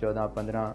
14-15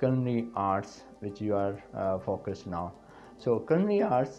culinary arts which you are focused now. So culinary arts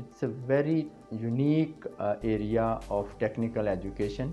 it's a very unique area of technical education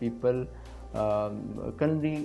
people culinary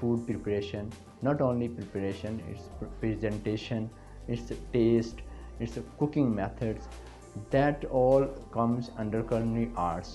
food preparation, not only preparation, it's presentation, it's taste, it's cooking methods, that all comes under culinary arts.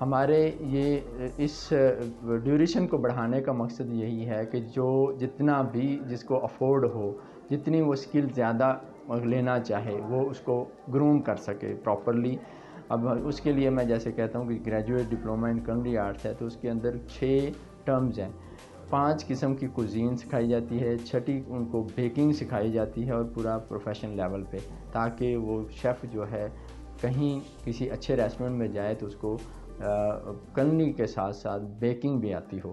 ہمارے یہ اس duration کو بڑھانے کا مقصد یہی ہے کہ جو جتنا بھی جس کو افورڈ ہو، جتنی وہ اسکل زیادہ لینا چاہے وہ اس کو گروم کر سکے پراپرلی. اب اس کے لیے میں جیسے کہتا ہوں کہ گریجویٹ ڈپلومہ ان کلنری آرٹس ہے تو اس کے اندر 6 ٹرمز ہیں. 5 قسم کی کوزین سکھائی جاتی ہے، 6ٹھی ان کو بیکنگ سکھائی جاتی ہے اور پورا پروفیشن لیول پہ، تاکہ وہ شیف جو ہے کہیں کسی اچھے ریسٹورنٹ میں جائے تو اس کو کلنری کے ساتھ ساتھ بیکنگ بھی آتی ہو.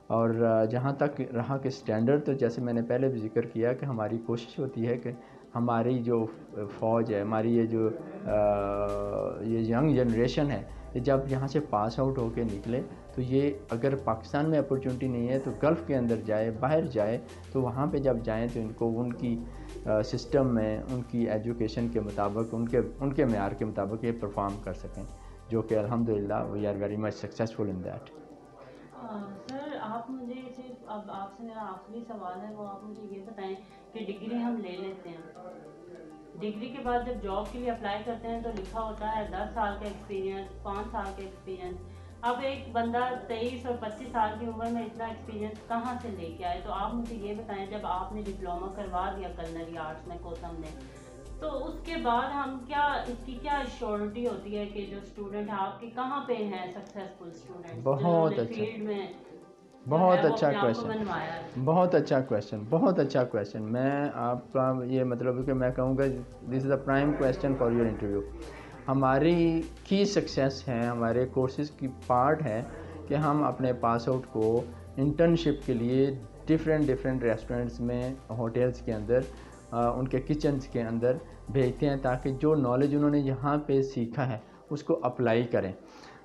اور جہاں تک رہا کہ سٹینڈرڈ، تو جیسے میں نے پہلے بھی ذکر کیا کہ ہماری کوشش ہوتی ہے کہ ہماری جو فوج ہے، ہماری یہ ینگ جنریشن ہے، کہ جب یہاں سے پاس آؤٹ ہو کے نکلے تو یہ اگر پاکستان میں اپرچونٹی نہیں ہے تو گلف کے اندر جائے، باہر جائے، تو وہاں پہ جب جائیں تو ان کو ان کی سسٹم میں ان کی ایجوکیشن کے مطابق ان کے معیار کے مطابق یہ پرفارم کر سکیں، جو کہ الحمدللہ we are very much successful in that. Sir آپ مجھے صرف اب آپ سے میرا آخری سوال ہے، وہ آپ مجھے یہ بتائیں کہ ڈگری ہم لے لیتے ہیں، ڈگری کے بعد جب جاب کے لیے اپلائی کرتے ہیں تو لکھا ہوتا ہے 10 سال کا ایکسپیرینس، 5 سال کا ایکسپیرینس. اب ایک بندہ 23 اور 25 سال کی عمر میں اتنا ایکسپیرینس کہاں سے لے کے آئے؟ تو آپ مجھے یہ بتائیں، جب آپ نے ڈپلومہ کروا دیا کلنری آرٹس میں کوتھم نے، تو اس کے بعد ہم کیا اس کی کیا ایشورٹی ہوتی ہے کہ جو اسٹوڈنٹ آپ کے کہاں پہ ہیں سکسیزفل اسٹوڈنٹ جنہوں نے فیلڈ میں بہت اچھا کویشچن، بہت اچھا کویشچن. میں آپ کا یہ مطلب کہ میں کہوں گا this is a prime question for your interview. ہماری کی سکسیس ہے، ہمارے کورسز کی پارٹ ہے کہ ہم اپنے پاس آؤٹ کو انٹرنشپ کے لیے ڈفرینٹ ریسٹورنٹس میں، ہوٹلس کے اندر، ان کے کچنس کے اندر بھیجتے ہیں تاکہ جو نالج انہوں نے یہاں پہ سیکھا ہے اس کو اپلائی کریں.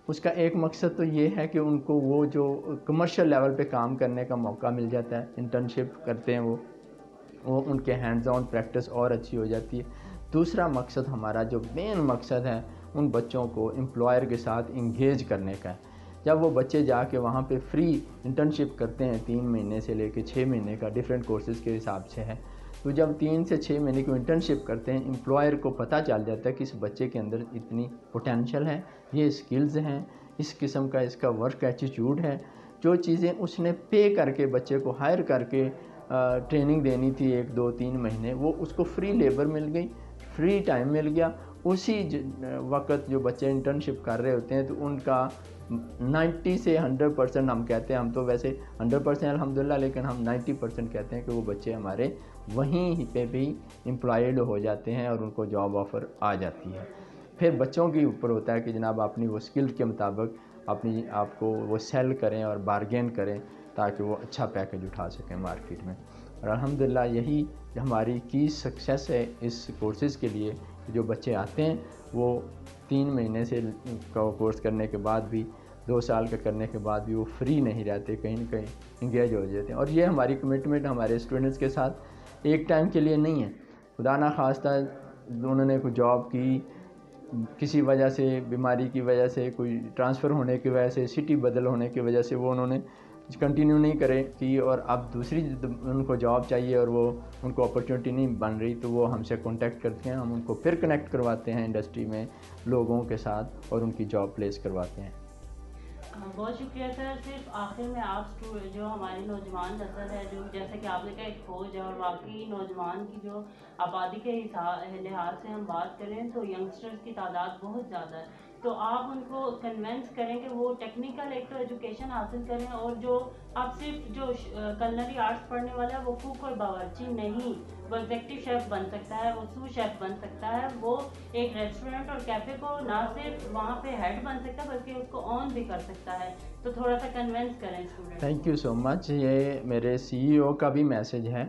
اس کا ایک مقصد تو یہ ہے کہ ان کو وہ جو کمرشل لیول پہ کام کرنے کا موقع مل جاتا ہے، انٹرنشپ کرتے ہیں وہ ان کے ہینڈز آن پریکٹس اور اچھی ہو جاتی ہے. دوسرا مقصد ہمارا جو مین مقصد ہے ان بچوں کو امپلائر کے ساتھ انگیج کرنے کا ہے. جب وہ بچے جا کے وہاں پہ فری انٹرنشپ کرتے ہیں 3 مہینے سے لے کے 6 مہینے کا، ڈفرینٹ کورسز کے حساب سے ہے، تو جب 3 سے 6 مہینے کی انٹرنشپ کرتے ہیں امپلائر کو پتہ چل جاتا ہے کہ اس بچے کے اندر اتنی پوٹینشیل ہے، یہ اسکلز ہیں، اس قسم کا اس کا ورک ایٹیٹیوڈ ہے. جو چیزیں اس نے پے کر کے بچے کو ہائر کر کے ٹریننگ دینی تھی 1 2 3 مہینے، وہ اس کو فری لیبر مل گئی، فری ٹائم مل گیا. اسی وقت جو بچے انٹرنشپ کر رہے ہوتے ہیں تو ان کا 90 سے 100% ہم کہتے ہیں، ہم تو ویسے 100% الحمدللہ، لیکن ہم 90% کہتے ہیں کہ وہ بچے ہمارے وہیں پہ بھی امپلائڈ ہو جاتے ہیں اور ان کو جاب آفر آ جاتی ہے. پھر بچوں کے اوپر ہوتا ہے کہ جناب اپنی وہ اسکل کے مطابق اپنی آپ کو وہ سیل کریں اور بارگین کریں تاکہ وہ اچھا پیکج اٹھا سکیں مارکیٹ میں. اور الحمدللہ یہی ہماری کی سکسیس ہے اس کورسز کے لیے. جو بچے آتے ہیں وہ 3 مہینے سے کورس کرنے کے بعد بھی، 2 سال کا کرنے کے بعد بھی وہ فری نہیں رہتے، کہیں نہ کہیں انگیج ہو جاتے ہیں. اور یہ ہماری کمٹمنٹ ہمارے اسٹوڈنٹس کے ساتھ ایک ٹائم کے لیے نہیں ہے. خدا نخواستہ انہوں نے کوئی جاب کی، کسی وجہ سے، بیماری کی وجہ سے، کوئی ٹرانسفر ہونے کی وجہ سے، سٹی بدل ہونے کی وجہ سے وہ انہوں نے کنٹینیو نہیں کرے کی، اور اب دوسری ان کو جاب چاہیے اور وہ ان کو اپرچونٹی نہیں بن رہی، تو وہ ہم سے کانٹیکٹ کرتے ہیں، ہم ان کو پھر کنیکٹ کرواتے ہیں انڈسٹری میں لوگوں کے ساتھ اور ان کی جاب پلیس کرواتے ہیں. بہت شکریہ سر. صرف آخر میں آپ جو ہماری نوجوان نسل ہے، جو جیسے کہ آپ نے کہا ایک فوج ہے، اور واقعی نوجوان کی جو آبادی کے لحاظ سے ہم بات کریں تو ینگسٹرز کی تعداد بہت زیادہ ہے. تو آپ ان کو کنونس کریں کہ وہ ٹیکنیکل ایک تو ایجوکیشن حاصل کریں، اور جو اب صرف جو کلنری آرٹس پڑھنے والا ہے وہ کوک اور باورچی نہیں، وہ ایگزیکٹو شیف بن سکتا ہے، وہ سو شیف بن سکتا ہے، وہ ایک ریسٹورینٹ اور کیفے کو نہ صرف وہاں پہ ہیڈ بن سکتا ہے بلکہ اس کو آن بھی کر سکتا ہے. تو تھوڑا سا کنونس کریں اسٹوڈنٹ. تھینک یو سو مچ. یہ میرے CEO کا بھی میسج ہے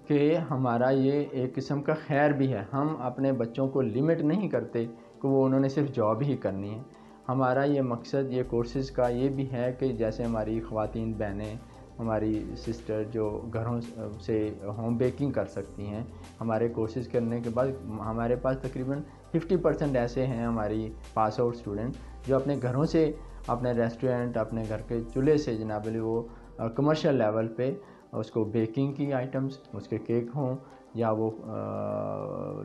کہ ہمارا یہ ایک قسم کا خیر بھی ہے. ہم اپنے بچوں کو لمٹ نہیں کرتے کہ وہ انہوں نے صرف جاب ہی کرنی ہے. ہمارا یہ مقصد یہ کورسز کا یہ بھی ہے کہ جیسے ہماری خواتین بہنیں، ہماری سسٹر جو گھروں سے ہوم بیکنگ کر سکتی ہیں، ہمارے کورسز کرنے کے بعد ہمارے پاس تقریباً 50% ایسے ہیں ہماری پاس آؤٹ اسٹوڈنٹ جو اپنے گھروں سے، اپنے ریسٹورنٹ، اپنے گھر کے چولہے سے جناب وہ کمرشل لیول پہ اس کو بیکنگ کی آئٹمز، اس کے کیک ہوں، یا وہ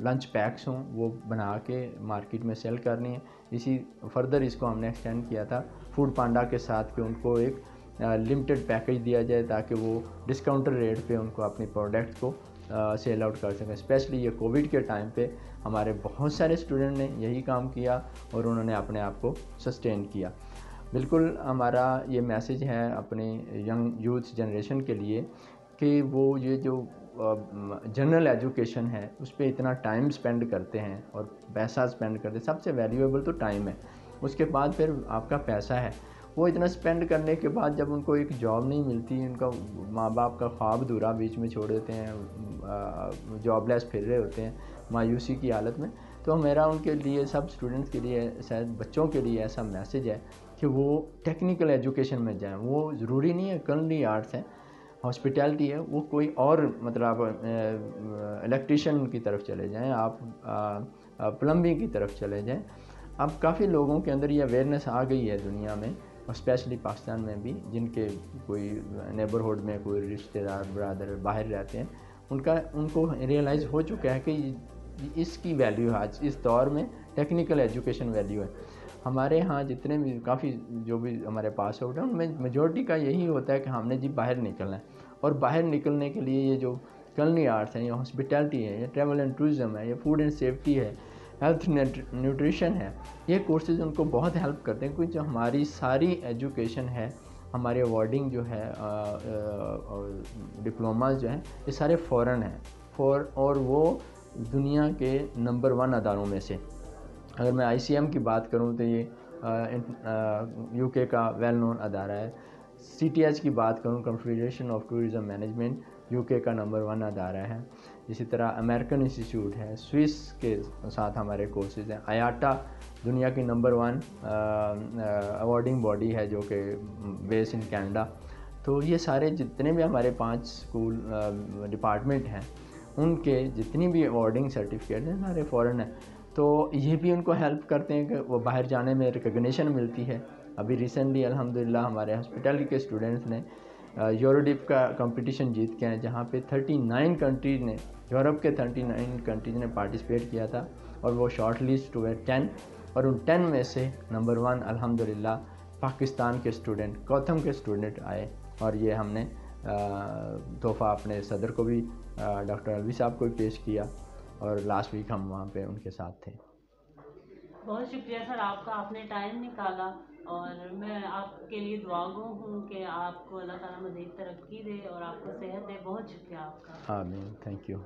لنچ پیکس ہوں وہ بنا کے مارکیٹ میں سیل کرنی ہے. اسی فردر اس کو ہم نے ایکسٹینڈ کیا تھا فوڈ پانڈا کے ساتھ کہ ان کو ایک لمیٹڈ پیکج دیا جائے تاکہ وہ ڈسکاؤنٹر ریٹ پہ ان کو اپنی پروڈکٹ کو سیل آؤٹ کر سکیں. اسپیشلی یہ کووڈ کے ٹائم پہ ہمارے بہت سارے اسٹوڈنٹ نے یہی کام کیا اور انہوں نے اپنے آپ کو سسٹین کیا. بالکل ہمارا یہ میسیج ہے اپنے ینگ یوتھ جنریشن کے لیے کہ وہ یہ جو جنرل ایجوکیشن ہے اس پہ اتنا ٹائم سپینڈ کرتے ہیں اور پیسہ سپینڈ کرتے ہیں. سب سے ویلیویبل تو ٹائم ہے, اس کے بعد پھر آپ کا پیسہ ہے. وہ اتنا سپینڈ کرنے کے بعد جب ان کو ایک جاب نہیں ملتی, ان کا ماں باپ کا خواب ادھورا بیچ میں چھوڑ دیتے ہیں, جاب لیس پھر رہے ہوتے ہیں مایوسی کی حالت میں. تو میرا ان کے لیے سب اسٹوڈنٹس کے لیے شاید بچوں کے لیے ایسا میسیج ہے کہ وہ ٹیکنیکل ایجوکیشن میں جائیں. وہ ضروری نہیں ہے کرنلی آرٹس ہے, ہاسپٹیلٹی ہے, وہ کوئی اور مطلب الیکٹریشین کی طرف چلے جائیں, آپ پلمبنگ کی طرف چلے جائیں. اب کافی لوگوں کے اندر یہ اویئرنیس آ گئی ہے دنیا میں, اور اسپیشلی پاکستان میں بھی, جن کے کوئی نیبرہڈ میں کوئی رشتہ دار برادر باہر رہتے ہیں, ان کو ریئلائز ہو چکا ہے کہ اس کی ویلیو ہے. آج اس دور میں ٹیکنیکل ایجوکیشن ویلیو ہے. ہمارے ہاں جتنے بھی کافی جو بھی ہمارے پاس آؤٹ ہیں ان میں میجورٹی کا یہی ہوتا ہے کہ ہم نے جی باہر نکلنا ہے, اور باہر نکلنے کے لیے یہ جو کلنی آرٹس ہیں, یہ ہاسپٹیلٹی ہے, یہ ٹریول اینڈ ٹورزم ہے, یہ فوڈ اینڈ سیفٹی ہے, ہیلتھ نیوٹریشن ہے, یہ کورسز ان کو بہت ہیلپ کرتے ہیں. کیونکہ جو ہماری ساری ایجوکیشن ہے, ہمارے اوارڈنگ جو ہے, ڈپلوماز جو ہیں, یہ سارے فورن ہیں, اور وہ دنیا کے نمبر 1 اداروں میں سے. اگر میں آئی سی ایم کی بات کروں تو یہ یو کے کا ویل نون ادارہ ہے. سی ٹی ایچ کی بات کروں, confederation of tourism management, you کے کا نمبر 1 ادارہ ہے. اسی طرح امریکن انسٹیٹیوٹ ہے, سوئس کے ساتھ ہمارے کورسز ہیں. آیاٹا دنیا کی نمبر 1 اوارڈنگ باڈی ہے جو کہ بیس ان کینیڈا. تو یہ سارے جتنے بھی ہمارے 5 اسکول ڈپارٹمنٹ ہیں, ان کے جتنی بھی اوارڈنگ سرٹیفکیٹ ہیں سارے فورن ہیں. تو یہ بھی ان کو ہیلپ کرتے ہیں کہ وہ باہر جانے میں ریکگنیشن ملتی ہے. ابھی ریسنٹلی الحمدللہ ہمارے ہاسپٹیلٹی کے اسٹوڈنٹس نے یوروڈپ کا کمپٹیشن جیت کے ہیں, جہاں پہ 39 کنٹریز نے, یورپ کے 39 کنٹریز نے پارٹیسپیٹ کیا تھا, اور وہ شارٹ لسٹ ہوئے 10, اور ان 10 میں سے نمبر 1 الحمدللہ پاکستان کے اسٹوڈنٹ, کوتھم کے اسٹوڈنٹ آئے. اور یہ ہم نے تحفہ اپنے صدر کو بھی, ڈاکٹر الوی صاحب کو بھی پیش کیا, اور لاسٹ ویک ہم وہاں پہ ان کے ساتھ تھے. بہت شکریہ سر آپ کا, آپ نے ٹائم نکالا, اور میں آپ کے لیے دعا گو ہوں کہ آپ کو اللہ تعالیٰ مزید ترقی دے اور آپ کو صحت دے. بہت شکریہ آپ کا. آمین. Thank you.